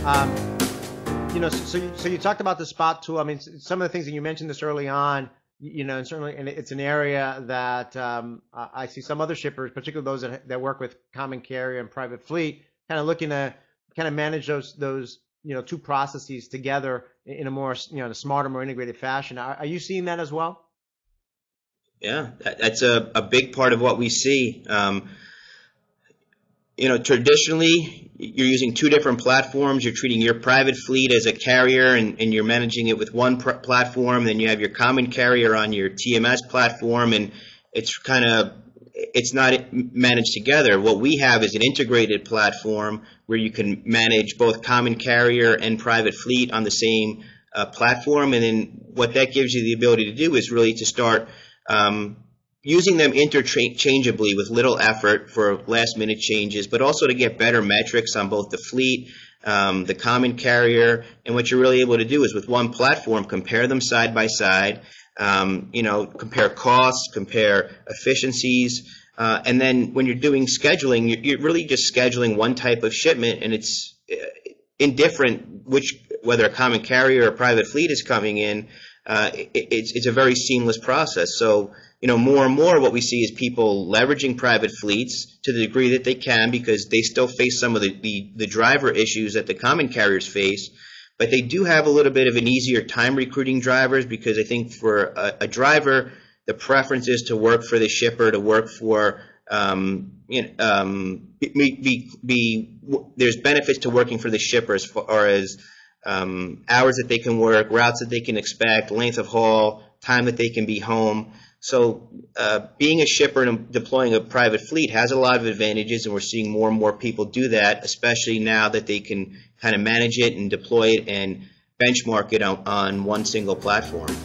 So you talked about the spot tool. I mean, some of the things that you mentioned this early on, and certainly, and it's an area that I see some other shippers, particularly those that work with common carrier and private fleet, kind of looking to kind of manage those two processes together in a more a smarter, more integrated fashion. Are you seeing that as well? Yeah, that's a big part of what we see. Traditionally, you're using two different platforms. You're treating your private fleet as a carrier, and you're managing it with one platform. Then you have your common carrier on your TMS platform, and it's not managed together. What we have is an integrated platform where you can manage both common carrier and private fleet on the same platform. And then what that gives you the ability to do is really to start using them interchangeably with little effort for last-minute changes, but also to get better metrics on both the fleet, the common carrier, and what you're really able to do is with one platform, compare them side by side, compare costs, compare efficiencies, and then when you're doing scheduling, you're really just scheduling one type of shipment, and it's indifferent whether a common carrier or a private fleet is coming in. It's a very seamless process. So, more and more what we see is people leveraging private fleets to the degree that they can, because they still face some of the driver issues that the common carriers face. But they do have a little bit of an easier time recruiting drivers, because I think for a driver, the preference is to work for the shipper, to work for there's benefits to working for the shipper as far as hours that they can work, routes that they can expect, length of haul, time that they can be home. So being a shipper and deploying a private fleet has a lot of advantages, and we're seeing more and more people do that, especially now that they can kind of manage it and deploy it and benchmark it on one single platform.